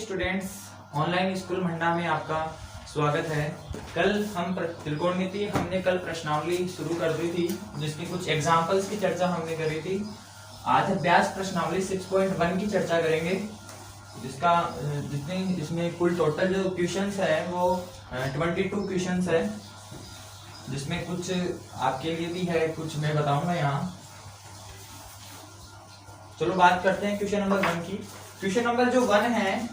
Students, online school मंडा में आपका स्वागत है। कल हम त्रिकोणमिति हमने कल प्रश्नावली शुरू कर दी थी, जिसकी कुछ एग्जांपल्स की चर्चा हमने करी थी। आज अभ्यास प्रश्नावली 6.1 की चर्चा करेंगे, जिसका जितने इसमें कुल टोटल जो क्वेश्चंस है वो 22 क्वेश्चंस है, जिसमें कुछ आपके लिए भी है, कुछ मैं बताऊंगा यहाँ। चलो बात करते हैं क्वेश्चन नंबर 1 की। क्वेश्चन नंबर जो 1 है,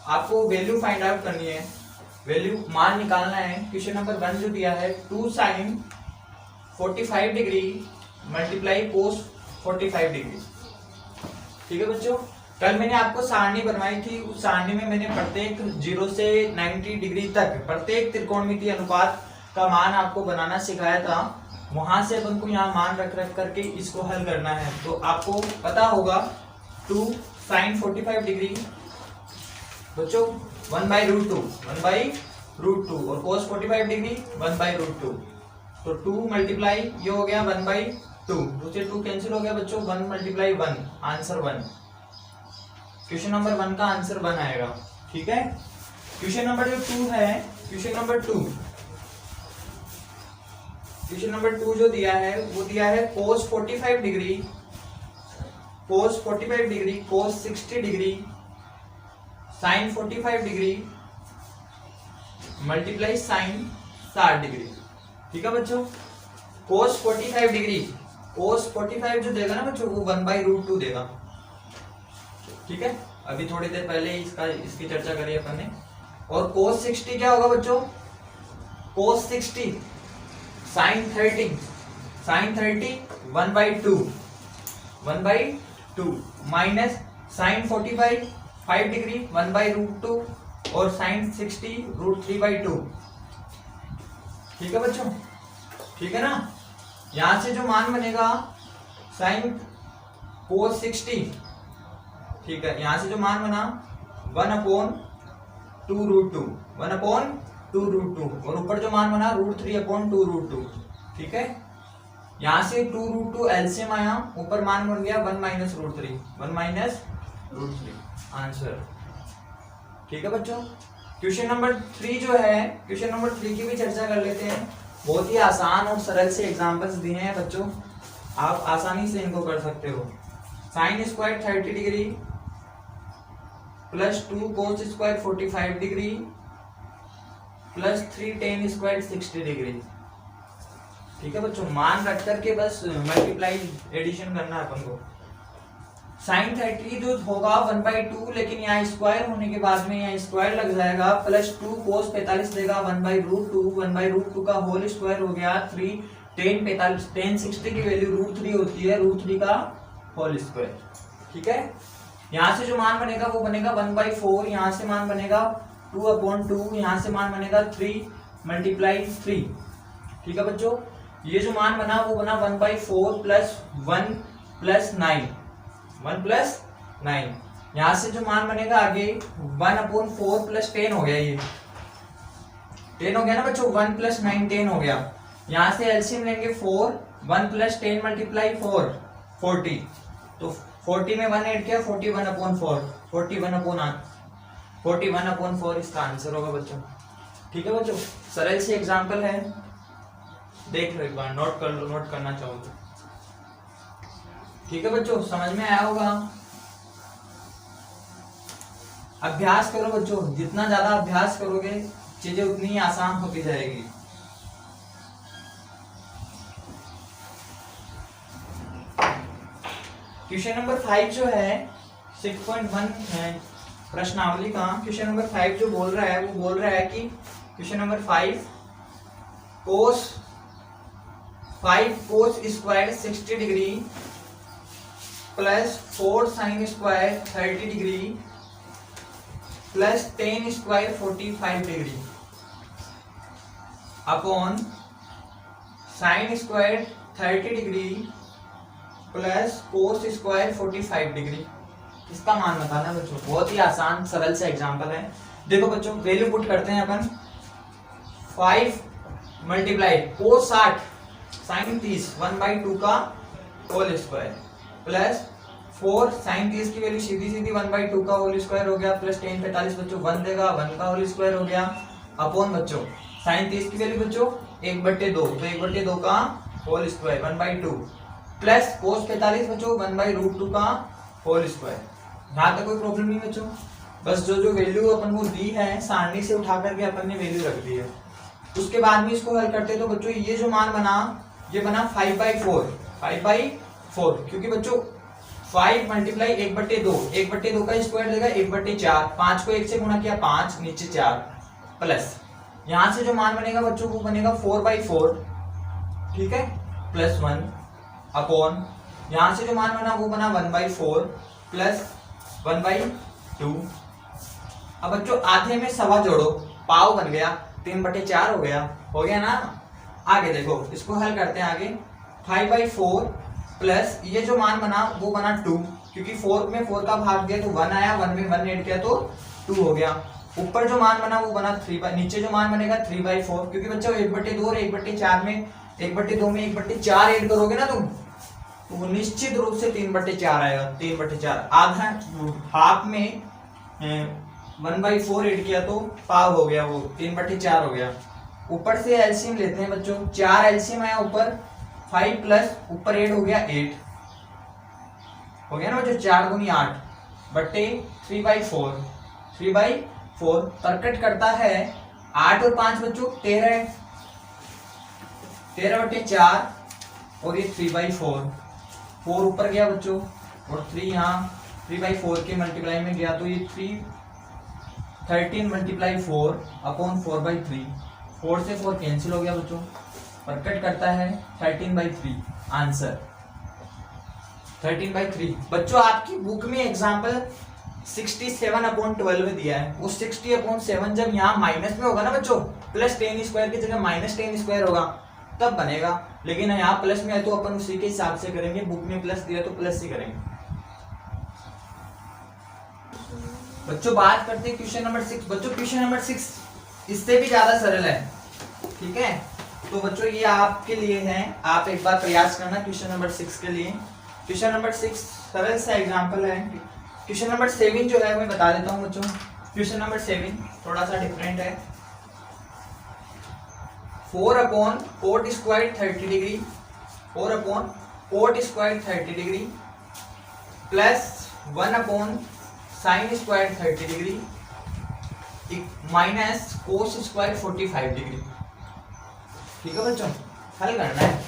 आपको वैल्यू फाइंड आउट करनी है, वैल्यू मान निकालना है। क्वेश्चन नंबर 1 जो दिया है 2 sin 45 degree multiply cos 45 degree. ठीक है बच्चों, कल मैंने आपको सारणी बनवाई थी। उस सारणी में मैंने प्रत्येक 0 से 90 डिग्री तक प्रत्येक त्रिकोणमितीय अनुपात का मान आपको बनाना सिखाया था। वहां से अपन को यहाँ मान रख करके इसको हल करना है। तो आपको पता होगा 2 sin 45 डिग्री बच्चों 1/√2 और cos 45 डिग्री 1/√2। तो 2 मल्टीप्लाई ये हो गया 1/2, 2 से 2 कैंसिल हो गया बच्चों, 1 मल्टीप्लाई 1, आंसर 1। क्वेश्चन नंबर 1 का आंसर 1 आएगा। ठीक है, क्वेश्चन नंबर जो 2 है, क्वेश्चन नंबर 2 जो दिया है वो दिया है cos 45 degree cos 60 degree sin 45 degree multiply sin 60 degree. ठीक है बच्चों, cos 45 जो देगा ना बच्चों वो 1/√2 देगा। ठीक है, अभी थोड़ी देर पहले इसकी चर्चा करी अपन ने। और cos 60 क्या होगा बच्चों, cos 60 sin 30 1/2 minus sin 45 5 degree 1/√2 और sin 60 √3/2। ठीक है बच्चों, ठीक है ना। यहां से जो मान बनेगा sin cos 60, ठीक है, यहां से जो मान बना 1/2√2 और ऊपर जो मान बना √3/2√2। ठीक है, यहां से 2√2 एलसीएम आया, ऊपर मान बन गया 1 - √3 आंसर। ठीक है बच्चों, क्वेश्चन नंबर 3 जो है, क्वेश्चन नंबर 3 की भी चर्चा कर लेते हैं। बहुत ही आसान और सरल से एग्जांपल्स दिए हैं बच्चों, आप आसानी से इनको कर सकते हो। sin square 30 degree plus 2 cos square 45 degree plus 3 tan square 60 degree. ठीक है बच्चों, मान रख करके बस मल्टीप्लाई एडिशन करना है अपन को। sin 30 जो होगा 1/2, लेकिन यहाँ स्क्वायर होने के बाद में यहाँ स्क्वायर लग जाएगा, प्लस 2 cos 45 देगा 1/√2 का होल स्क्वायर हो गया 3 tan 60 की वैल्यू √3 होती है, √3 का होल स्क्वायर। ठीक है, यहाँ से जो मान बनेगा वो बनेगा 1/4, यहाँ से मान बनेगा 2/2, यहाँ से मान बनेगा 3 × 3। ठीक है बच्चों, ये जो मान बना वो बना 1/4 प्लस 1 प्लस 9, 1 प्लस 9। यहाँ से जो मान बनेगा आगे 1/4 प्लस 10 हो गया, ये 10 हो गया ना बच्चों, 1 प्लस 9 10 हो गया। यहाँ से एलसीएम लेंगे 4, 1 प्लस 10 मल्टीप्लाई 4 40, तो 40 में 1 ऐड किया 41/4, 41/4 इसका आंसर होगा बच्चों। ठीक है बच्चों, सरल से एग्जांपल है, देख लो एक बार, नोट कर लो, नोट करना चाहो तो। ठीक है बच्चों, समझ में आया होगा। अभ्यास करो बच्चों, जितना ज्यादा अभ्यास करोगे चीजें उतनी ही आसान होती जाएगी। क्वेश्चन नंबर 5 जो है 6.1 है प्रश्नावली का। क्वेश्चन नंबर 5 जो बोल रहा है वो बोल रहा है कि question number 5 cos square 60 degree plus 4 sin square 30 degree plus tan square 45 degree upon sin square 30 degree plus cos square 45 degree. इसका मान बताना बच्चों, बहुत ही आसान सरल से एग्जांपल है। देखो बच्चों, वैल्यू पुट करते हैं अपन, 5 मल्टीप्लाई cos 60 sin 30 1/2 का होल स्क्वायर प्लस 4 साइन 30 की वैल्यू सीधी सीधी 1/2 का होल स्क्वायर हो गया प्लस टेन 45 बच्चों 1 देगा 1 का होल स्क्वायर हो गया अपॉन बच्चों साइन 30 की वैल्यू बच्चों 1/2 तो 1/2 का होल स्क्वायर 1/2 प्लस कोस 45 बच्चों 1/√2 का होल स्क्वायर। यहाँ तक कोई प्रॉब्लम नहीं बच्चों, बस जो जो वैल्यू अपन को दी है सारणी से उठा करके अपन ने वैल्यू रख दी है। उसके बाद में इसको हल करते तो बच्चों ये जो मान बना ये बना 5/4 क्योंकि बच्चों 5 मल्टीप्लाई 1/2 1/2 का स्क्वायर देगा 1/4 5 को 1 से गुणा किया 5 नीचे 4 प्लस यहां से जो मान बनेगा बच्चों वो बनेगा 4/4 ठीक है प्लस 1 अपॉन यहां से जो मान बना वो बना 1/4 प्लस 1/2। अब बच्चों आधे में सवा जोड़ो पाव बन गया 3/4 हो गया ना। आगे देखो इसको हल करते हैं आगे 5/4 प्लस ये जो मान बना वो बना 2 क्योंकि 4 में 4 का भाग दिया तो 1 आया 1 में 1 ऐड किया तो 2 हो गया। ऊपर जो मान बना वो बना 3 नीचे जो मान बनेगा 3/4 क्योंकि बच्चों 1/2 और 1/4 में 1/2 में 1/4 ऐड करोगे ना तुम तो वो निश्चित रूप से 3/4 आएगा 3/4 आधा हाफ में 1/4 ऐड किया तो पाव हो गया वो 3/4 हो गया। ऊपर से एलसीएम लेते हैं बच्चों 4 एलसीएम आया ऊपर 5 प्लस ऊपर ऐड हो गया 8 हो गया ना बच्चों 4 दूनी 8 बट्टे 3/4 तर्कट करता है 8 और 5 बच्चों 13 13/4 और ये 3/4 4 ऊपर गया बच्चों और 3 यहाँ 3/4 के मल्टीप्लाई में गया तो ये 13 × 4 अपॉन 4/3 4 से 4 कैंसिल हो गया बच्चों प्रकट करता है 13/3 आंसर 13/3। बच्चों आपकी बुक में एग्जाम्पल 67/12 दिया है वो 60/7 जब यहाँ माइनस में होगा ना बच्चों प्लस 10² की जगह -10² होगा तब बनेगा, लेकिन यहाँ प्लस में है तो अपन उसी के हिसाब से करेंगे। बुक में प्लस दिया तो प्लस ही करेंगे। बच्चों बात करते हैं क्वेश्चन नंबर 6। बच्चों क्वेश्चन नंबर 6 इससे भी ज्यादा सरल है ठीक है। तो बच्चों ये आपके लिए है, आप एक बार प्रयास करना क्वेश्चन नंबर 6 के लिए। क्वेश्चन नंबर 6 सरल सा एग्जांपल है। क्वेश्चन नंबर 7 जो है मैं बता देता हूँ बच्चों। क्वेश्चन नंबर 7 थोड़ा सा डिफरेंट है। 4/cot square 30 degree 4/cot square 30 degree plus 1/sin square 30 degree minus cos square 45 degree. ठीक है बच्चों हल करना है।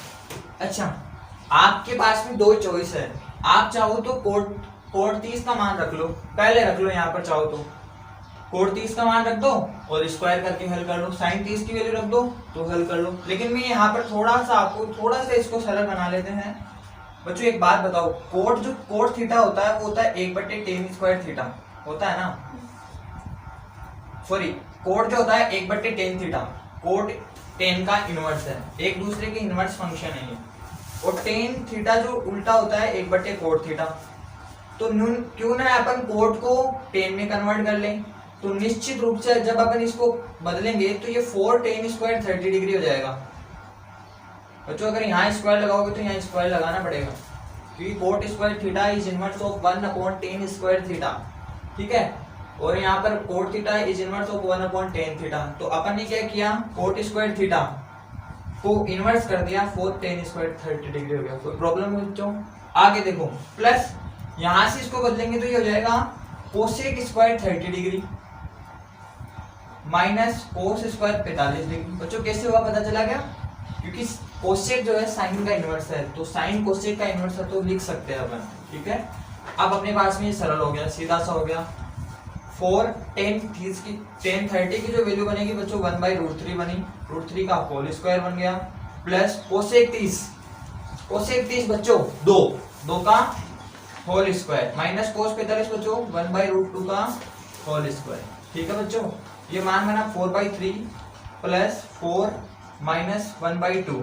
अच्छा आपके पास में दो चॉइस है, आप चाहो तो कोट 30 का मान रख लो, पहले रख लो यहाँ पर चाहो तो कोट 30 का मान रख दो और स्क्वायर करके हल कर लो, साइन 30 की वैल्यू रख दो तो हल कर लो। लेकिन मैं यहाँ पर थोड़ा सा इसको सरल बना लेते हैं। बच्चों एक बात बताओ, कोट थीटा होता है वो होता है 1/tan² थीटा होता है ना, सॉरी कोट जो होता है 1/tan थीटा, कोट tan का इनवर्स है, एक दूसरे के इनवर्स फंक्शन है ये। और tan थीटा जो उल्टा होता है 1/cot थीटा। तो क्यों ना अपन कोट को tan में कन्वर्ट कर लें, तो निश्चित रूप से जब अपन इसको बदलेंगे तो ये 4tan² 30 डिग्री हो जाएगा। बच्चों अगर यहाँ स्क्वायर लगाओगे तो यहाँ स्क्वायर लगाना पड़ेगा क्योंकि coat square theta is inverse of 1/tan² theta ठीक है। और यहाँ पर cot theta is inverse of 1/tan theta. तो अपन ने क्या किया, कोट स्क्वायर थीटा को इनवर्स कर दिया, 4tan² 30 डिग्री हो गया। कोई प्रॉब्लम है बच्चों? आगे देखो प्लस यहाँ से इसको बदलेंगे तो ये हो जाएगा cosec square 30 degree minus cos square 45 degree. बच्चों कैसे हुआ पता चला क्या? क्योंकि कोसेक जो है साइन का इनवर्स है, तो साइन कोसेक का इनवर्स है तो लिख सकते हैं अपन ठीक है। अब अपने पास में ये सरल हो गया, सीधा सा हो गया। 4tan 30 की जो वैल्यू बनेगी बच्चों 1/√3 बनी, √3 का होल स्क्वायर बन गया प्लस कोसेक 30 बच्चों 2 का होल स्क्वायर माइनस कोस 45 बच्चों 1/√2 का होल स्क्वायर। ठीक है बच्चों, ये मान बना 4/3 प्लस 4 माइनस 1/2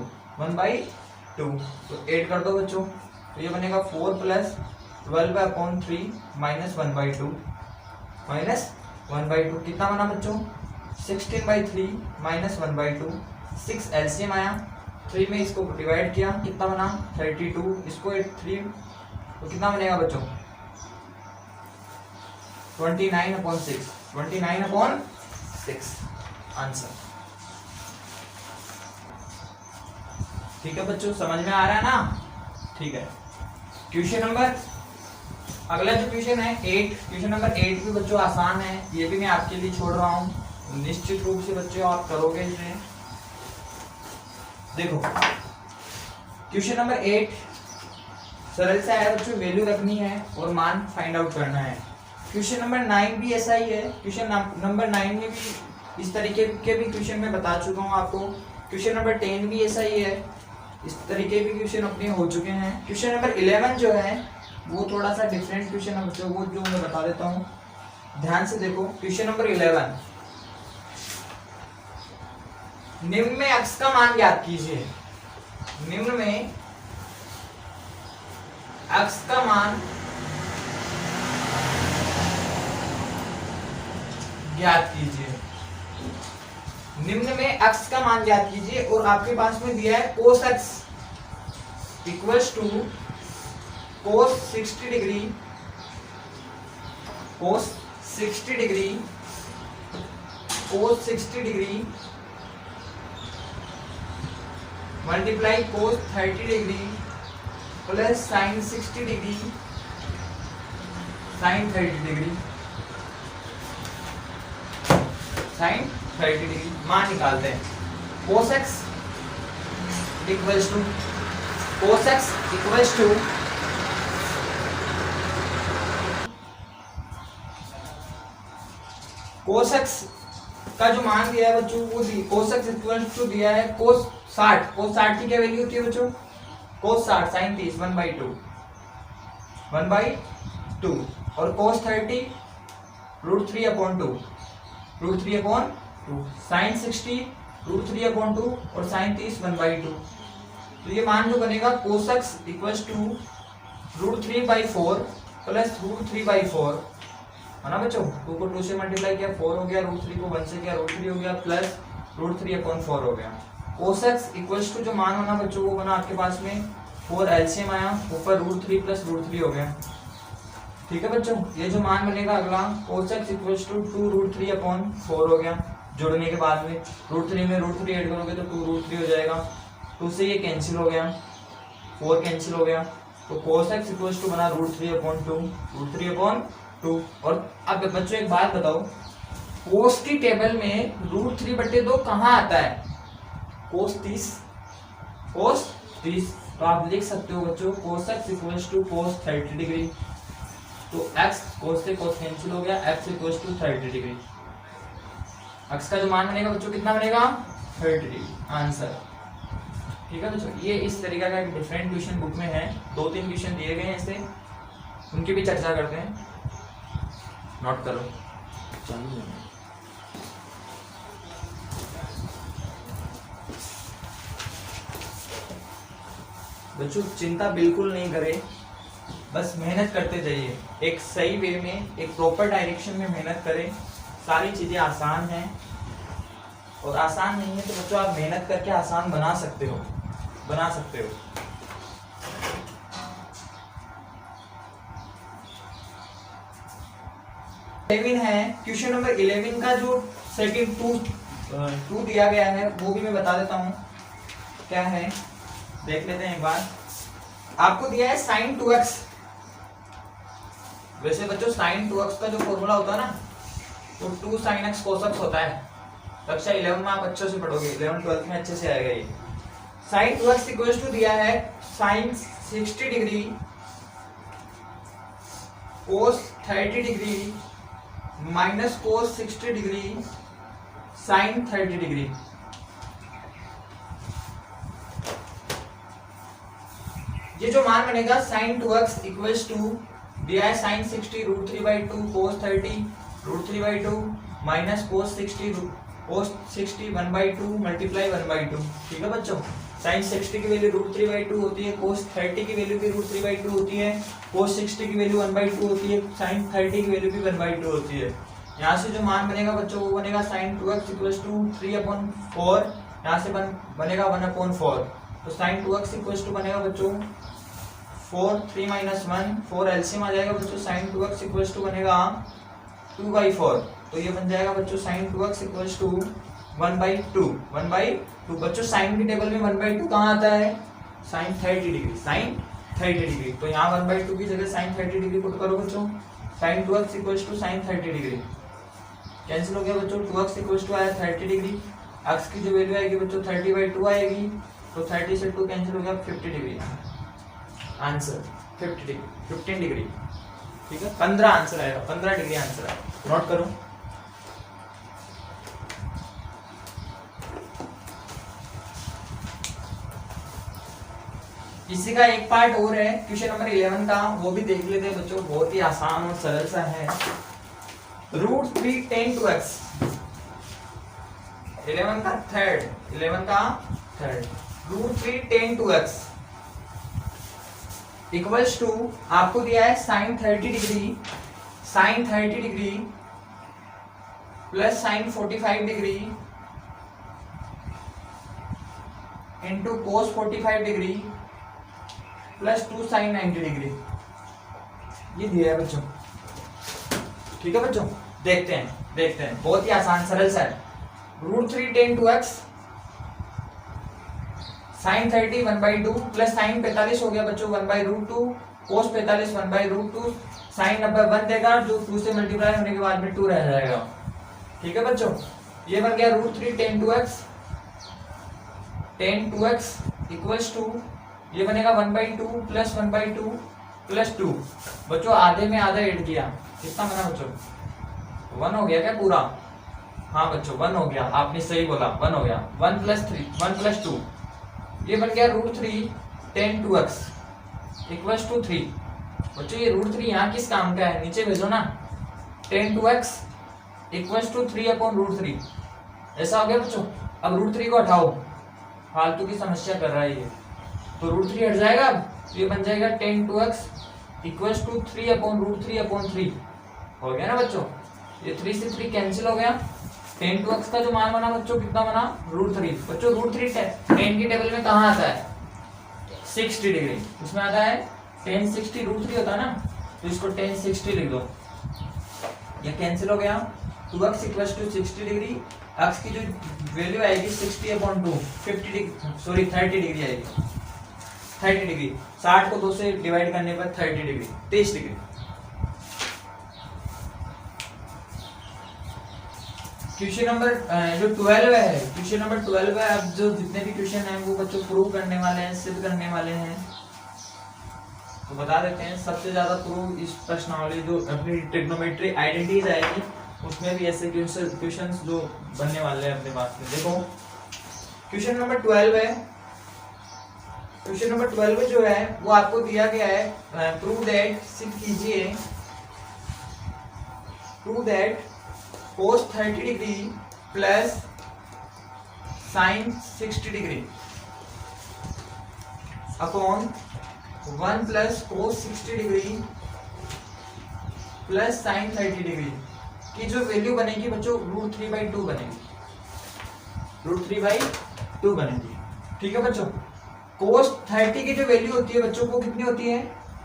तो ऐड कर दो बच्चों, तो ये बनेगा 4 प्लस 12/3 माइनस 1/2 कितना बना बच्चों 16/3 माइनस 1/2 6 एलसीएम आया, 3 में इसको डिवाइड किया कितना बना 32, इसको 3 तो कितना बनेगा बच्चों 29/6, 29/6 आंसर। ठीक है बच्चों, समझ में आ रहा है ना? ठीक है। क्वेश्चन नंबर अगला जो क्वेश्चन है 8, क्वेश्चन नंबर 8 भी बच्चों आसान है, ये भी मैं आपके लिए छोड़ रहा हूँ, निश्चित रूप से बच्चों आप करोगे इसे। देखो क्वेश्चन नंबर 8 सरल सा है बच्चों, वैल्यू रखनी है और मान फाइंड आउट करना है। क्वेश्चन नंबर 9 भी ऐसा ही है, क्वेश्चन नंबर 9 में भी इस तरीके के भी क्वेश्चन मैं बता चुका हूँ आपको। क्वेश्चन नंबर 10 भी ऐसा ही है, इस तरीके के क्वेश्चन अपने हो चुके हैं। क्वेश्चन नंबर 11 जो है वो थोड़ा सा डिफरेंट क्वेश्चन है बच्चों, वो जो मैं बता देता हूँ, ध्यान से देखो। क्वेश्चन नंबर 11, निम्न में x का मान ज्ञात कीजिए। निम्न में x का मान ज्ञात कीजिए। निम्न में x का मान ज्ञात कीजिए और आपके पास में दिया है cos x equals to cos 60 degree, cos 60 degree, cos 60 degree multiply cos 30 degree plus sin 60 degree sin 30 degree, sin 30 degree. मान निकालते हैं। cos x equals to cos x equals to cos x का जो मान दिया है बच्चों वो cos x इक्वल्स टू दिया है cos 60। cos 60 की क्या वैल्यू होती है बच्चों? cos 60 sin 30 1/2 और cos 30 √3/2 sin 60 √3/2 और sin 30 1/2। तो ये मान जो बनेगा cos x equals to √3/4 plus √3/4 है ना बच्चों। 2 को 2 से मल्टीप्लाई किया 4 हो गया, √3 को 1 से किया √3 हो गया, प्लस √3/4 हो गया। cos x इक्वल्स टू जो मान होना बच्चों वो बना आपके पास में 4 एलसीएम आया, ऊपर √3 प्लस √3 हो गया। ठीक है बच्चों, ये जो मान बनेगा अगला cos x इक्वल्स टू 2√3/4 हो गया। जोड़ने के बाद में √3 में √3 ऐड करोगे तो 2√3 हो जाएगा, 2 से ये कैंसिल हो गया, 4 कैंसिल हो गया, तो cos x इक्वल्स टू बना √3/2। और अब बच्चों एक बात बताओ, cos की टेबल में √3/2 कहाँ आता है? cos 30। तो आप लिख सकते हो बच्चों cos x equals to cos 30 degree. तो x cos से cos कैंसिल हो गया, x equals to 30 degree. x का जो मान बनेगा बच्चों कितना बनेगा? 30 डिग्री आंसर। ठीक है बच्चों, ये इस तरीका का एक डिफरेंट क्वेश्चन बुक में है, 2-3 क्वेश्चन दिए गए हैं ऐसे, उनकी भी चर्चा करते हैं। नोट करो। बच्चों चिंता बिल्कुल नहीं करें, बस मेहनत करते जाइए, एक सही वे में, एक प्रॉपर डायरेक्शन में मेहनत करें। सारी चीजें आसान हैं और आसान नहीं है तो बच्चों आप मेहनत करके आसान बना सकते हो। है क्वेश्चन नंबर 11 का जो सेकंड 2 दिया गया है वो भी मैं बता देता हूँ क्या है, देख लेते हैं एक बार। आपको दिया है sin 2x। वैसे बच्चों sin 2x का जो फॉर्मूला होता है ना वो 2 sin x cos x होता है। कक्षा 11 में आप अच्छे से पढ़ोगे, 11-12 में अच्छे से आएगा ये। sin 2x इक्वल्स टू दिया है sin 60 degree cos 30 degree minus cos 60 degree sin 30 degree. ये जो मान बनेगा sin 2x इक्वल्स टू दिया है sin 60 √3/2 cos 30 √3/2 minus cos 60 1/2 multiply 1/2। ठीक है बच्चों, sin 60 की वैल्यू √3/2 होती है, cos 30 की वैल्यू भी √3/2 होती है, cos 60 की वैल्यू 1/2 होती है, sin 30 की वैल्यू भी 1/2 होती है। यहाँ से जो मान बनेगा बच्चों वो बनेगा sin 2x इक्वल्स टू 3/4, यहाँ से बनेगा 1/4। तो sin 2x इक्वल्स टू बनेगा बच्चों 4 3 माइनस 1 4 एलसीएम आ जाएगा बच्चों साइन 2x इक्वल्स टू बनेगा 2/4। तो ये बन जाएगा बच्चों साइन 2x इक्वल्स टू 1/2 बच्चों साइन की टेबल में 1/2 कहाँ आता है? Sine 30 degree, sine 30 degree. तो यहाँ 1/2 की जगह साइन 30 डिग्री पुट करो बच्चों। Sine 2x equals to sine 30 degree cancel हो गया बच्चों। 2x इक्वल्स टू आया 30 डिग्री, x की जो वैल्यू आएगी बच्चों 30/2 आएगी, तो 30 से 2 कैंसिल हो गया 50 डिग्री। आंसर 15 डिग्री, ठीक है 15 आंसर आएगा, 15 डिग्री आंसर आएगा। नोट करो। इसी का एक पार्ट और है क्वेश्चन नंबर 11 का, वो भी देख लेते हैं बच्चों, बहुत ही आसान और सरल सा है। √3 tan 2x 11 का third √3 tan 2x equals to आपको दिया है sine 30 degree plus sine 45 degree into cos 45 degree plus 2 sine 90 degree, ये दिया है बच्चों। ठीक है बच्चों, देखते हैं बहुत ही आसान सरल सा है। √3 tan 2x sign 30 1/2 plus sine 45 हो गया बच्चों 1/√2 कोस 45 1/√2 साइन 90 1 देगा जो 2 से मल्टीप्लाई होने के बाद में 2 रह जाएगा। ठीक है बच्चों, ये बन गया √3 tan 2x इक्वल्स टू ये बनेगा 1/2 प्लस 1/2 प्लस 2 बच्चों आधे में आधा ऐड किया, कितना बना बच्चों? 1 हो गया क्या पूरा? हाँ बच्चों 1 हो गया, आपने सही बोला 1 हो गया। 1 प्लस 2 ये बन गया √3 tan 2x इक्वल्स टू 3। बच्चों ये √3 यहाँ किस काम का है? नीचे भेजो ना। tan 2x इक्वल्स टू 3/√3 ऐसा हो गया बच्चों। अब √3 को हटाओ, फालतू की समस्या कर रहा है ये, तो √3 हट जाएगा। अब ये बन जाएगा tan 2x इक्वल्स टू 3/√3/3 हो गया ना बच्चों। ये 3 से 3 कैंसिल हो गया। tan 2x का जो मान बना बच्चों कितना बना? √3। बच्चों √3 tan की टेबल में कहाँ आता है? 60 डिग्री, उसमें आता है tan 60 √3 होता है ना, तो इसको tan 60 लिख दो। ये कैंसिल हो गया। 2x equals to 60 degree, x की जो वैल्यू आएगी 60/2 30 डिग्री आएगी। 30 डिग्री 60 को 2 से डिवाइड करने पर 30 डिग्री 23 डिग्री। क्वेश्चन नंबर जो 12 है, क्वेश्चन नंबर 12 है। अब जो जितने भी क्वेश्चन हैं वो बच्चों प्रूव करने वाले हैं, सिद्ध करने वाले हैं, तो बता देते हैं। सबसे ज्यादा प्रूव इस प्रश्नावली जो अपनी ट्रिग्नोमेट्री आइडेंटिटीज आएगी उसमें भी ऐसे क्वेश्चंस जो बनने वाले हैं अपने पास में। देखो क्वेश्चन नंबर 12 है। क्वेश्चन नंबर 12 जो है वो आपको दिया गया है, प्रूव दैट, सिद्ध कीजिए, prove that cos 30 degree plus sign 60 degree upon 1 plus cos 60 degree plus sine 30 degree की जो वैल्यू बनेगी बच्चों √3/2 बनेगी, √3/2 बनेगी। ठीक है बच्चों, cos 30 की जो वैल्यू होती है बच्चों वो कितनी होती है?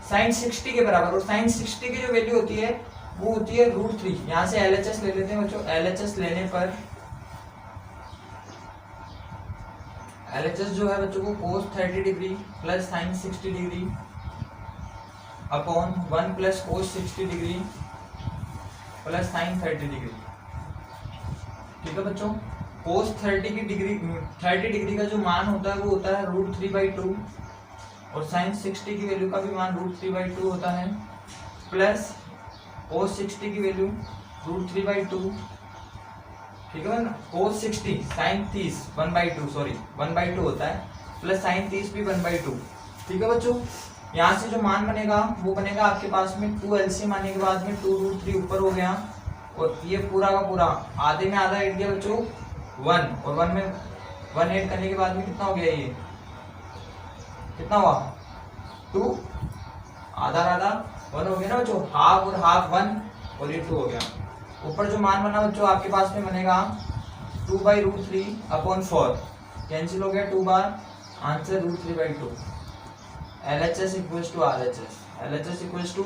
साइन 60 के बराबर, और साइन 60 की जो वैल्यू होती है वो होती है √3। यहां से LHS ले लेते हैं बच्चों। LHS लेने पर LHS जो है बच्चों को cos 30 degree plus sign 60 degree upon 1 plus cos 60 degree plus sine 30 degree. ठीक है बच्चों, cos 30 डिग्री का जो मान होता है वो होता है √3/2 और साइन 60 की वैल्यू का भी मान √3/2 होता है प्लस cos 60 की वैल्यू √3/2। ठीक है ना, cos 60 साइन 30 1/2 होता है प्लस साइन 30 भी 1/2। ठीक है बच्चों, यहाँ से जो मान बनेगा वो बनेगा आपके पास में 2 एलसीएम आने के बाद में 2√3 ऊपर हो गया, और ये पूरा का पूरा आधे में आधा ऐड किया बच्चों 1, और 1 में 1 ऐड करने के बाद में कितना हो गया? ये कितना हुआ? 2 आधा 1 हो गया ना बच्चों, हाफ और हाफ 1 और ये 2 हो गया। ऊपर जो मान बना बच्चों आपके पास में बनेगा 2/√3/4 कैंसिल हो गया 2 बार, answer √3/2। LHS equals to RHS, LHS equals to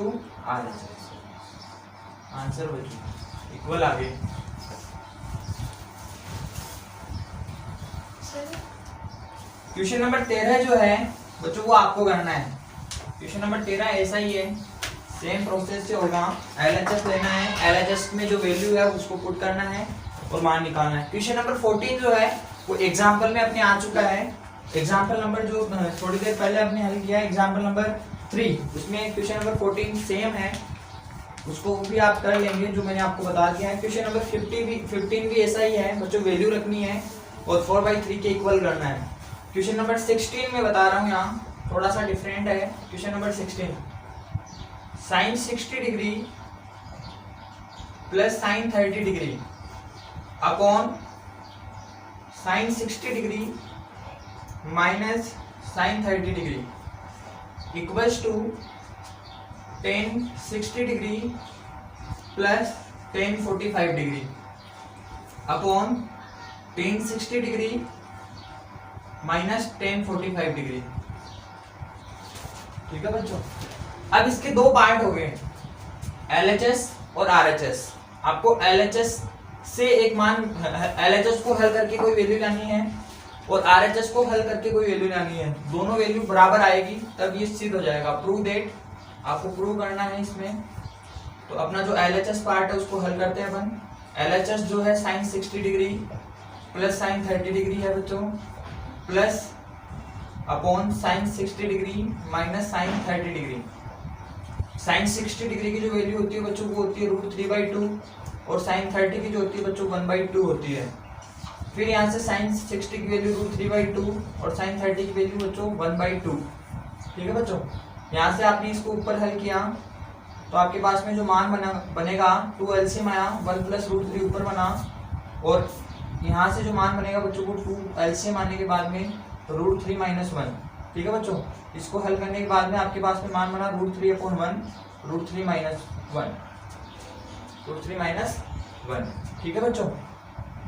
RHS। Answer बच्चों इक्वल आ गई। क्वेश्चन नंबर 13 जो है बच्चों वो आपको करना है। क्वेश्चन नंबर 13 ऐसा ही है, सेम प्रोसेस से होगा। LHS लेना है, LHS में जो वैल्यू है उसको पुट करना है और मान निकालना है। क्वेश्चन नंबर 14 जो है वो एग्जाम्पल में अपने आ चुका है। एग्जाम्पल नंबर जो थोड़ी देर पहले आपने हल किया है एग्जाम्पल नंबर 3, उसमें क्वेश्चन नंबर 14 सेम है, उसको भी आप कर लेंगे जो मैंने आपको बता दिया है। क्वेश्चन नंबर 15 भी ऐसा ही है बच्चों, वैल्यू रखनी है और 4/3 के इक्वल करना है। क्वेश्चन नंबर 16 में बता रहा हूँ, यहाँ थोड़ा सा डिफरेंट है। Question number 16, sine 60 degree plus sine 30 degree upon sine 60 degree minus sine 30 degree equals to tan 60 degree plus tan 45 degree upon tan 60 degree minus tan 45 degree. ठीक है बच्चों, अब इसके दो पार्ट हो गए, LHS और RHS। आपको LHS से एक मान, LHS को हल करके कोई वैल्यू लानी है और RHS को हल करके कोई वैल्यू लानी है। दोनों वैल्यू बराबर आएगी तब ये सिद्ध हो जाएगा। प्रूव दैट, आपको प्रूव करना है इसमें। तो अपना जो LHS पार्ट है उसको हल करते हैं अपन। LHS जो है sine 60 degree plus sine 30 degree है बच्चों, plus upon sine 60 degree minus sine 30 degree. Sine 60 degree की जो वैल्यू होती है बच्चों वो होती है √3/2 और साइन 30 की जो होती है बच्चों 1/2 होती है। फिर यहाँ से साइन 60 की वैल्यू √3/2 और साइन 30 की वैल्यू बच्चों 1/2। ठीक है बच्चों, यहाँ से आपने इसको ऊपर हल किया तो आपके पास में जो मान बनेगा 2 LCM आया, 1 + √3 ऊपर बना, और यहाँ से जो मान बनेगा बच्चों को 2 LCM आने के बाद में √3 - 1। ठीक है बच्चों, इसको हल करने के बाद में आपके पास में मान बना √3/1, √3 - 1, √3 - 1। ठीक है बच्चों,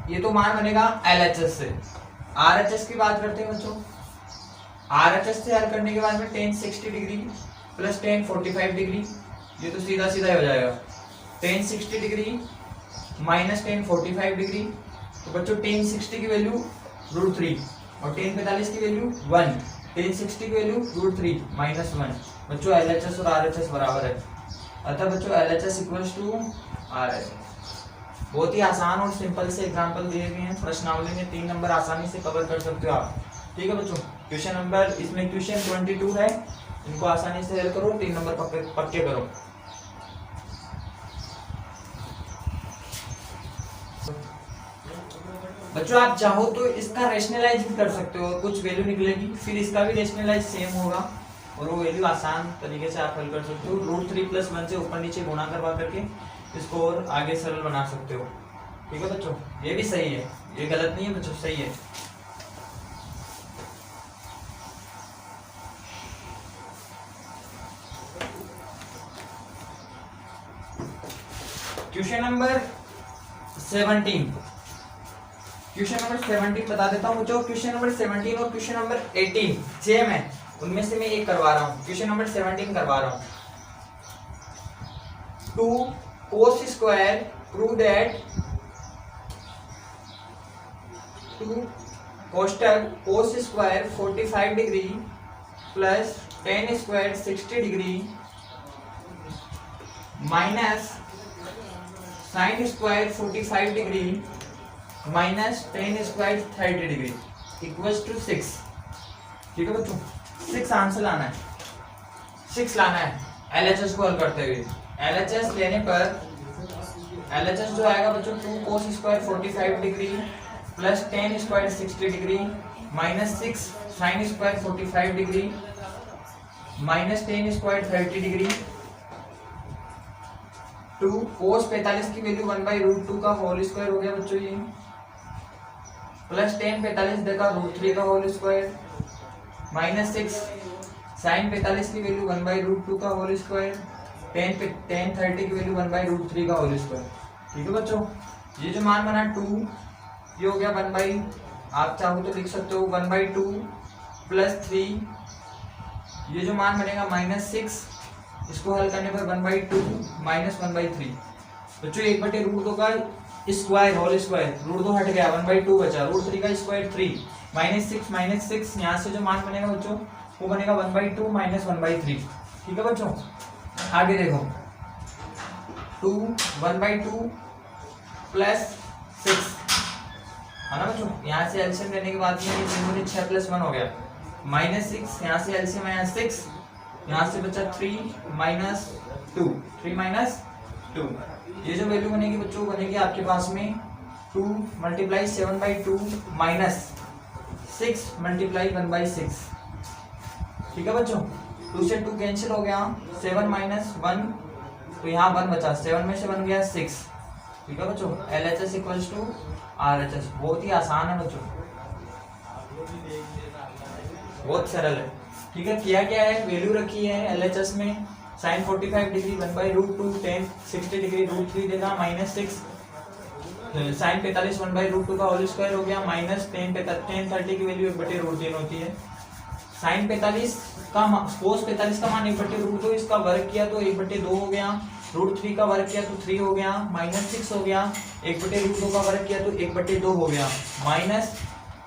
ये तो मान बनेगा LHS से। RHS की बात करते हैं बच्चों। RHS से हल करने के बाद में tan 60 degree plus tan 45 degree, ये तो सीधा सीधा हो जाएगा। tan 60 degree minus tan 45 degree, तो बच्चों tan 60 की वैल्यू √3 और tan 45 की वैल्यू 1। tan 60 की वैल्यू √3 - 1। बच्चों LHS और RHS बराबर है, अतः बच्चों LHS इक्वल्स टू RHS। बहुत ही आसान और सिंपल से एग्जांपल दिए गए हैं, प्रश्नावली में 3 नंबर आसानी से कवर कर सकते हो आप। ठीक है बच्चों, क्वेश्चन नंबर इसमें क्वेश्चन 22 है, इनको आसानी से हल करो, 3 नंबर पक्के करो। बच्चों आप चाहो तो इसका रेशनलाइज भी कर सकते हो, कुछ वैल्यू निकलेगी, फिर इसका भी रेशनलाइज सेम होगा और वो वैल्यू आसान तरीके से आप हल कर सकते हो। √3 + 1 से ऊपर नीचे गुणा करवा करके इसको और आगे सरल बना सकते हो। ठीक है बच्चों, ये भी सही है, ये गलत नहीं है बच्चों, सही है। क्वेश्चन नंबर 17, क्वेश्चन नंबर 17 बता देता हूँ बच्चों। क्वेश्चन नंबर 17 और क्वेश्चन नंबर 18 सेम है, उनमें से मैं एक करवा रहा हूँ। क्वेश्चन नंबर 17 करवा रहा हूँ। 2 cos² prove that 2 cos² 45 degree plus tan² 60 degree minus sin² 45 degree minus tan² 30 degree equals to 6। ठीक है बच्चों, 6 आंसर लाना है, 6 लाना है LHS को हल करते हुए। LHS लेने पर LHS जो आएगा बच्चों 2 cos² 45 degree plus tan² 60 degree minus 6 sin² 45 degree minus tan² 30 degree. 2 cos 45 की वैल्यू 1/√2 का होल स्क्वायर हो गया बच्चों ये, प्लस tan 45 देखा √3 का होल स्क्वायर माइनस 6 sin 45 की वैल्यू 1/√2 का होल स्क्वायर, tan 30 की वैल्यू 1/√3 का होल स्क्वायर। ठीक है बच्चों, ये जो मान बना 2 ये हो गया 1/, आप चाहो तो लिख सकते हो 1/2 प्लस 3 ये जो मान बनेगा -6, इसको हल करने पर 1/2 -1/3। बच्चों 1/√2 का स्क्वायर होल स्क्वायर, √2 हट गया, 1/2 बचा, √3 का स्क्वायर 3, -6 यहाँ से जो मान बनेगा बच्चों वो बनेगा 1/2 -1/3। ठीक है बच्चों, आगे देखो 2 1/2 + 6 है ना बच्चों। यहाँ से एलसीएम लेने के बाद में 6 + 1 हो गया, -6, यहाँ से एलसीएम आया 6, यहाँ से बचा 3 - 2, 3 - 2। ये जो वैल्यू बनेगी बच्चों बनेगी आपके पास में 2 × 7/2 - 6 × 1/6। ठीक है बच्चों, 2 से 2 कैंसिल हो गया, 7 - 1 तो यहाँ 1 बचा, 7 में से बन गया 6। ठीक है बच्चों, LHS = RHS। बहुत ही आसान है बच्चों, बहुत सरल है। ठीक है, किया क्या है, वैल्यू रखी है LHS में sin 45 डिग्री 1/√2 tan 60 डिग्री √3 देगा -6, sin 45 1/√2 का होल स्क्वायर हो गया, tan 30 की वैल्यू 1/√3 होती है। sin 45 का cos 45 का मान 1/√2, इसका वर्ग किया तो 1/2 हो गया, √3 का वर्ग किया तो 3 हो गया, -6 हो गया, 1/√2 का वर्ग किया तो 1/2 हो गया,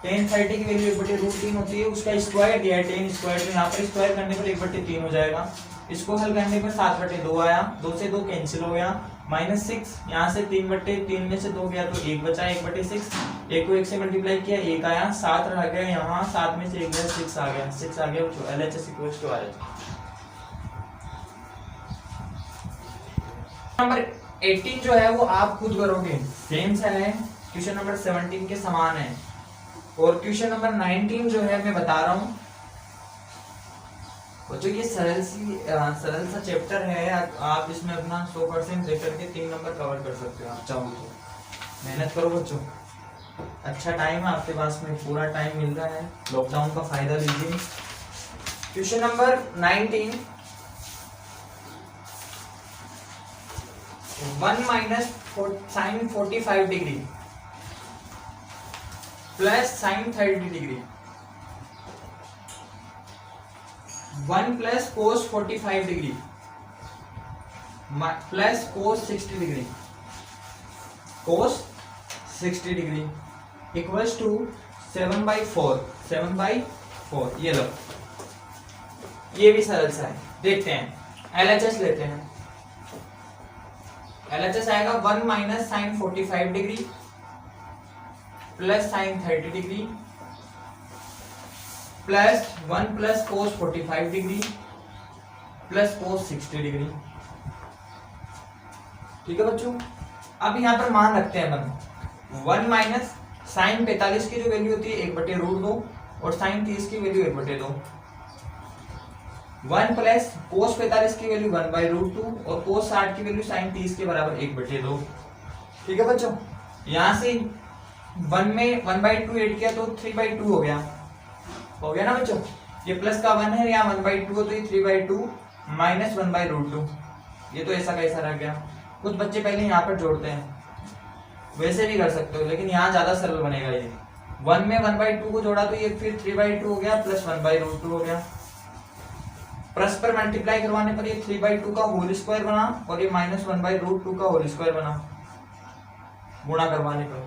tan 30 की वैल्यू 1/√3 होती है, उसका स्क्वायर दिया है tan स्क्वायर, तो यहाँ पर स्क्वायर करने पर 1/3 हो जाएगा। इसको हल करने पर 7/2 आया, 2 से 2 कैंसिल हो गया, -6 यहाँ से 3/3 में से 2 गया तो 1 बचा, 1/6, 1 को 1 से मल्टीप्लाई किया 1 आया, 7 रह गया यहाँ, 7 में से 1 गया 6 आ गया, 6 आ गया बच्चों। LHS = RHS। नंबर 18 जो है वो आप खुद करोगे, सेम सा है, क्वेश्चन नंबर 17 के समान है। और क्वेश्चन नंबर 19 जो है मैं बता रहा हूँ बच्चों, ये सरल सा चैप्टर है, आप इसमें अपना 100% लेकर के 3 नंबर कवर कर सकते हो, आप चाहो तो। मेहनत करो बच्चों, अच्छा टाइम है आपके पास में, पूरा टाइम मिल रहा है, लॉकडाउन का फायदा लीजिए। Question number 19, 1 - sin 45 degree + sin 30 degree, 1 + cos 45 degree + cos 60 degree, cos 60 degree = 7/4, 7/4। ये लो, ये भी सरल सा है, देखते हैं। LHS लेते हैं, LHS आएगा 1 - sin 45 degree + sin 30 degree +1 + cos 45 degree + cos 60 degree. ठीक है बच्चों, अब यहाँ पर मान रखते हैं अपन, 1 - sin 45 की जो वैल्यू होती है 1/√2 और sin 30 की वैल्यू 1/2, 1 + cos 45 की वैल्यू 1/√2 और cos 60 की वैल्यू sin 30 के बराबर 1/2। ठीक है बच्चों, यहाँ से 1 में 1/2 ऐड किया तो 3/2 हो गया ना बच्चों। ये प्लस का 1 है, यहाँ 1/2 हो तो ये 3/2 - 1/√2, ये तो ऐसा कैसा रह गया। कुछ बच्चे पहले यहाँ पर जोड़ते हैं, वैसे भी कर सकते हो, लेकिन यहाँ ज्यादा सरल बनेगा। ये 1 में 1/2 को जोड़ा तो ये फिर 3/2 हो गया + 1/√2 हो गया, परस्पर मल्टीप्लाई करवाने पर ये 3/2 का होल स्क्वायर बना और ये -1/√2 का होल स्क्वायर बना, गुणा करवाने पर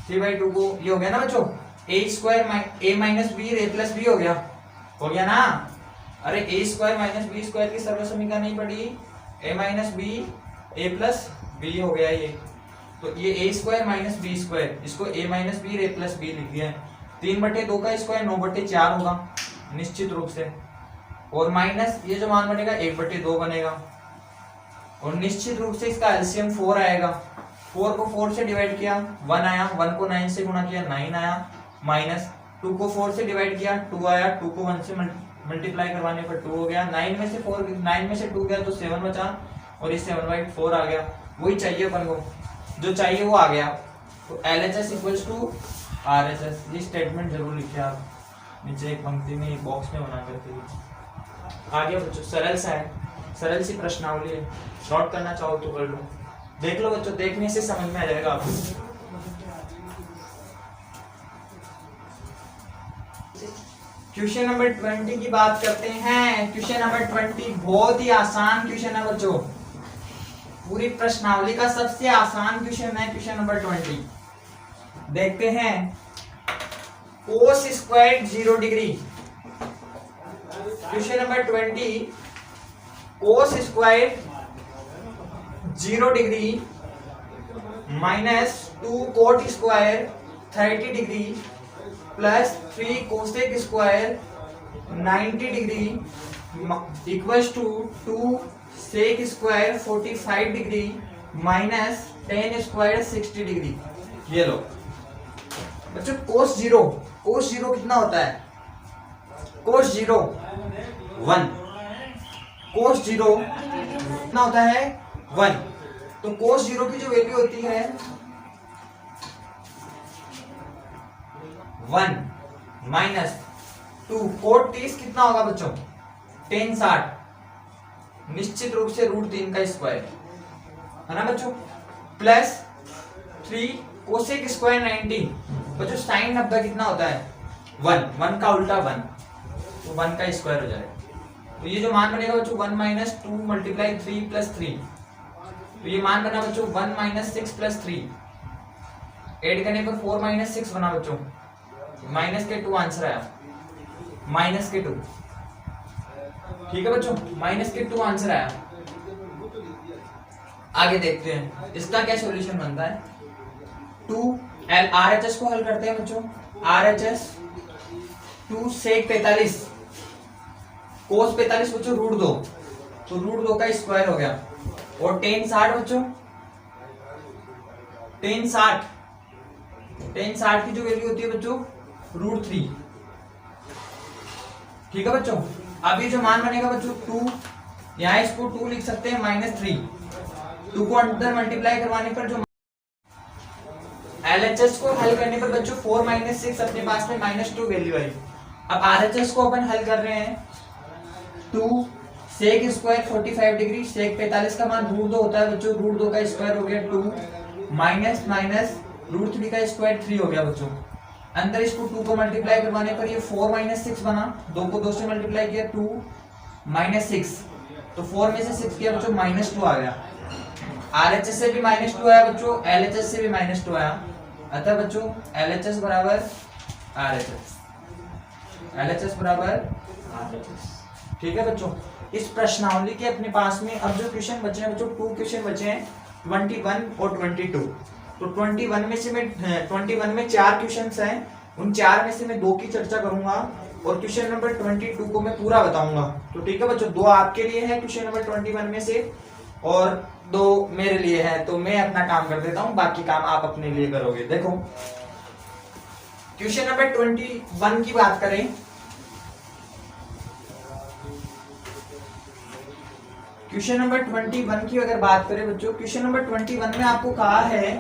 3/2 को ये हो गया ना बच्चों, a² - b a + b हो गया ना। अरे a² - b² की सर्व समीकरण नहीं पड़ी, a - b a + b हो गया ये, तो ये a² - b², इसको a - b a + b लिख दिया है। 3/2 का स्क्वायर 9/4 होगा निश्चित रूप से, और माइनस ये जो मान बनेगा 1/2 बनेगा, और निश्चित रूप से इसका एलसीएम 4 आएगा। 4 को 4 से डिवाइड किया 1 आया, 1 को 9 से गुणा किया 9 आया, माइनस 2 को 4 से डिवाइड किया 2 आया, 2 को 1 से मल्टीप्लाई करवाने पर 2 हो गया, 9 में से 2 गया तो 7 बचा, और ये 7/4 आ गया। वही चाहिए अपन को, जो चाहिए वो आ गया। तो LHS = RHS, ये स्टेटमेंट जरूर लिखिए आप नीचे एक पंक्ति में, एक बॉक्स में बना करके। आगे बच्चों सरल सा है, सरल सी प्रश्नावली है, नोट करना चाहो तो कर लो, देख लो बच्चों, देखने से समझ में आ जाएगा आपको। क्वेश्चन नंबर 20 की बात करते हैं। क्वेश्चन नंबर 20 बहुत ही आसान क्वेश्चन है बच्चों, पूरी प्रश्नावली का सबसे आसान क्वेश्चन है क्वेश्चन नंबर 20। देखते हैं। Cos square 0 degree. Question number 20, cos square 0 degree minus 2 cot square 30 degree plus 3 cosec square 90 degree equals to 2 sec square 45 degree minus 10 square 60 degree. ये लो बच्चों, कोस जीरो कितना होता है? कोस जीरो 1, कोस जीरो कितना होता है? 1। तो कोस जीरो की जो वैल्यू होती है 1 माइनस 2 कोट 30 कितना होगा बच्चों? 10 60, निश्चित रूप से √3 का स्क्वायर है ना बच्चों, प्लस 3 कोसेक स्क्वायर 90। बच्चों साइन 90 कितना होता है? 1 का उल्टा 1, तो 1 का स्क्वायर हो जाएगा। तो ये जो मान बनेगा बच्चों 1 माइनस 2 मल्टीप्लाई 3 प्लस 3, तो ये मान बना बच्चों 1 माइनस 6 प्लस 3, ऐड करने पर 4 माइनस 6 बना बच्चों, माइनस के 2 आंसर आया, माइनस के 2। ठीक है बच्चों, माइनस के 2 आंसर आया। आगे देखते हैं इसका क्या सॉल्यूशन बनता है। 2 RHS को हल करते हैं बच्चों। RHS 2 सेक 45, कोस 45 बच्चों √2, तो √2 का स्क्वायर हो गया, और 10 60 बच्चों, 10 60 की जो वैल्यू होती है बच्चों √3। ठीक है बच्चों, अभी जो मान बनेगा बच्चों 2, यहां इसको 2 लिख सकते हैं -3, 2 को अंदर मल्टीप्लाई करवाने पर जो LHS को हल करने पर बच्चों 4 माइनस 6 अपने पास में -2 वैल्यू आई। अब RHS को अपन हल कर रहे हैं। 2 सेक स्क्वायर 45 डिग्री, सेक 45 का मान √2 होता है बच्चों, √2 का स्क्वायर हो गया 2, माइनस माइनस √3 का स्क्वायर 3 हो गया बच्चों। अंदर इसको 2 को मल्टीप्लाई करवाने पर ये 4 माइनस 6 बना, 2 को 2 से मल्टीप्लाई किया 2 माइनस 6, तो 4 में से 6 किया बच्चों -2 आ गया। RHS से भी -2 आया बच्चों, LHS से भी -2 आया, अतः बच्चों LHS बराबर RHS, LHS बराबर RHS। ठीक है बच्चों, इस प्रश्नावली के अपने पास में अब जो क्वेश्चन बचे हैं बच्चों 2 क्वेश्चन बचे हैं, 21 और 22। तो 21 में से मैं 21 में 4 क्वेश्चंस हैं, उन 4 में से मैं 2 की चर्चा करूंगा और क्वेश्चन नंबर 22 को मैं पूरा बताऊंगा। तो ठीक है बच्चों, 2 आपके लिए है क्वेश्चन नंबर 21 में से और 2 मेरे लिए है, तो मैं अपना काम कर देता हूं, बाकी काम आप अपने लिए करोगे। देखो क्वेश्चन नंबर 21 की बात करें, क्वेश्चन नंबर 21 की अगर बात करें बच्चों, क्वेश्चन नंबर 21 में आपको कहा है,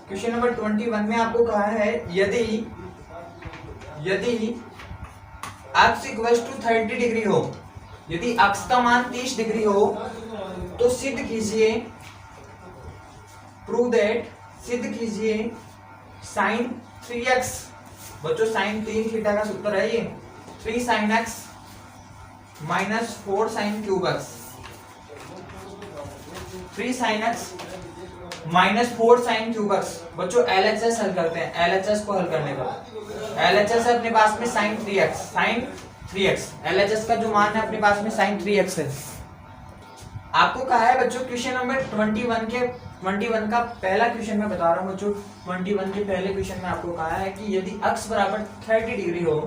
क्वेश्चन नंबर 21 में आपको कहा है यदि x इक्वल्स टू 30 डिग्री हो, यदि x का मान 30 डिग्री हो तो सिद्ध कीजिए, प्रूव दैट, सिद्ध कीजिए sin 3x, बच्चों sin 3 थीटा का सूत्र है ये, 3 sin x minus 4 sin cube x, 3 sin x minus 4 sin cube x। बच्चों LHS हल करते हैं, LHS को हल करने पर LHS है अपने पास में sin 3x, LHS का जो मान है अपने पास में sin 3x है। आपको कहा है बच्चों क्वेश्चन नंबर 21 का पहला क्वेश्चन मैं बता रहा हूँ बच्चों, 21 के पहले क्वेश्चन में आपको कहा है कि यदि x बराबर 30 डिग्री हो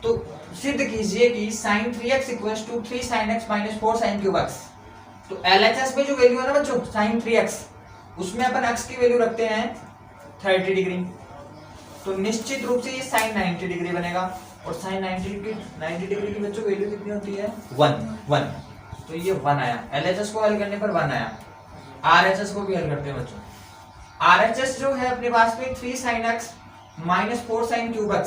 तो सिद्ध कीजिए कि sin 3x equals to 3 sin x minus 4 sin cube x। तो LHS में जो वैल्यू है ना बच्चों sin 3x, उसमें अपन x की वैल्यू रखते हैं 30 डिग्री, तो निश्चित रूप से ये sin 90 डिग्री बनेगा, और sin 90 डिग्री की बच्चों वैल्यू कितनी होती है 1, तो ये 1 आया। LHS को हल करने पर 1 आया। RHS को भी हल करते हैं बच्चों। RHS जो है अपने पास में 3 sin x minus 4 sin cube x,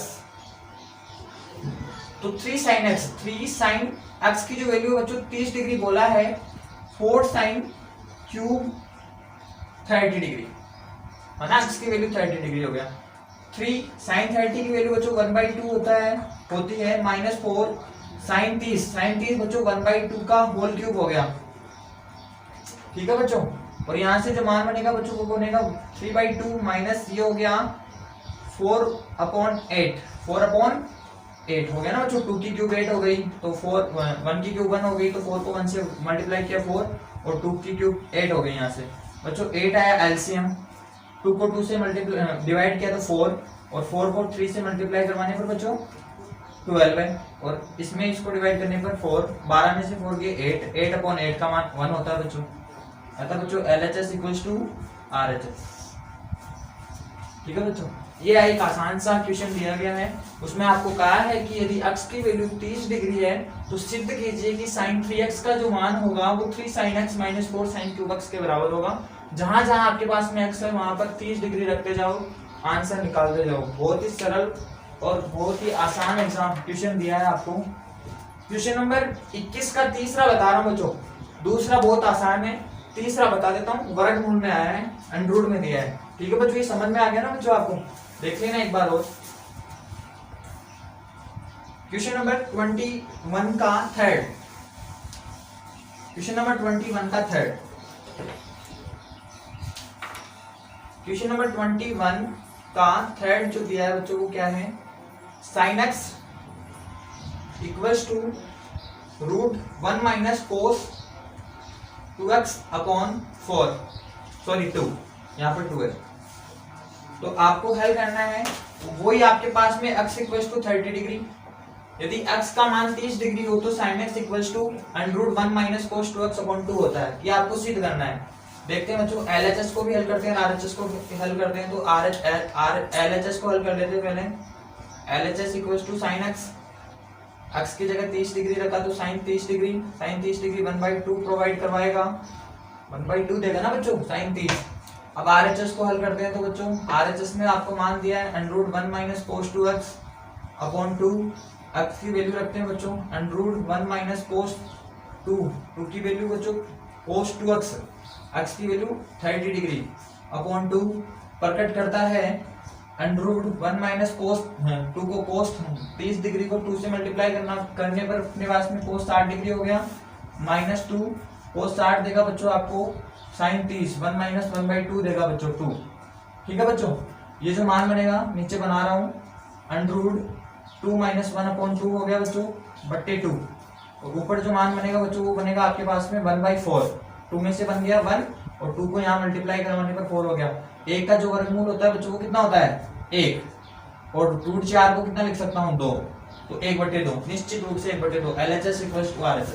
तो 3 sin x की जो वैल्यू बच्चों 30 डिग्री बोला है, 4 sin क्यूब 30 डिग्री है ना, x की वैल्यू 30 डिग्री हो गया, 3 साइन 30 की वैल्यू बच्चों 1/2 होती है -4 साइन 30 बच्चों 1/2 का होल क्यूब हो गया। ठीक है बच्चों, और यहाँ से जो मान बनेगा बच्चों वो बनेगा 3/2 माइनस ये हो गया 4/8 हो गया ना बच्चों। 2 की क्यूब 8 हो गई, तो 1 की क्यूब 1 हो गई, तो 4 को 1 से मल्टीप्लाई किया 4, और 2 की क्यूब 8 हो गई। यहाँ से बच्चों 8 आया एलसीएम, 2 को 2 से मल्टीप्लाई डिवाइड किया तो 4, और 4 को 3 से मल्टीप्लाई करवाने पर बच्चों 12 है, और इसमें इसको डिवाइड करने पर 4, 12 में से 4 गए 8/8 का मान 1 होता है बच्चों। अतः बच्चों LHS इक्वल्स टू RHS। ठीक है बच्चों, ये एक आसान सा क्वेश्चन दिया गया है। उसमें आपको कहा है कि यदि x की वैल्यू 30 डिग्री है तो सिद्ध कीजिए कि sin 3x का जो मान होगा वो 3 sin x - 4 sin cube x के बराबर होगा। जहां जहां आपके पास में x है वहां पर 30 डिग्री रखते जाओ, आंसर निकालते जाओ। बहुत ही सरल और बहुत ही आसान एग्जाम क्वेश्चन दिया है आपको। क्वेश्चन नंबर 21 का तीसरा बता रहा हूं बच्चों, दूसरा बहुत आसान है, तीसरा बता देता हूँ। वर्गमूल में आया है, अंडर रूट में दिया है। ठीक है बच्चों, ये समझ में आ गया ना बच्चों आपको? देख लेना एक बार और। क्वेश्चन नंबर 21 का थर्ड, क्वेश्चन नंबर 21 का थर्ड, क्वेश्चन नंबर 21 का थर्ड जो दिया है बच्चों वो क्या है? sin x equals to √1 - cos 2x/4, sorry 2, यहाँ पर 2 है। तो आपको हल करना है, वही आपके पास में x इक्वल्स टू 30 डिग्री। यदि x का मान 30 डिग्री हो तो sin x equals to √1 - cos 2x/2 होता है। ये आपको सिद्ध करना है। देखते हैं बच्चों, LHS को भी हल करते हैं, RHS को भी हल करते हैं। तो LHS को हल कर लेते हैं पहले। LHS equals to sin x की जगह 30 डिग्री रखा तो sin 30 डिग्री 1/2 प्रोवाइड करवाएगा, 1/2 देगा ना बच्चों sin 30। अब RHS को हल करते हैं तो बच्चों RHS में आपको मान दिया है √1 - cos 2x/2। x की वैल्यू रखते हैं बच्चों √1 - cos 2 की वैल्यू बच्चों cos 2x, x की वैल्यू 30 डिग्री /2 प्रकट करता है √1 - cos 2 को cos 30 डिग्री को 2 से मल्टीप्लाई करने पर अपने पास में cos 60 डिग्री हो गया, -2 cos 60 देगा बच्चों आपको sin 30, 1 - 1/2 देगा बच्चों 2। ठीक है बच्चों, ये जो मान बनेगा नीचे बना रहा हूँ √2 - 1/2 हो गया बच्चों बट्टे 2, और ऊपर जो मान बनेगा बच्चों वो बनेगा आपके पास में 1/4, 2 में से बन गया 1, और 2 को यहाँ मल्टीप्लाई करवाने पर 4 हो गया। 1 का जो वर्गमूल होता है बच्चों वो कितना होता है? 1, और √4 को कितना लिख सकता हूँ? 2, तो 1/2 निश्चित रूप से 1/2। LHS equals to RHS।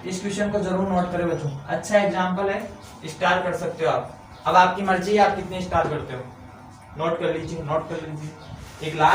इस क्वेश्चन को जरूर नोट करें बच्चों, अच्छा एग्जाम्पल है, स्टार कर सकते हो आप। अब आपकी मर्जी है आप कितने स्टार करते हो, नोट कर लीजिए। एक लास्ट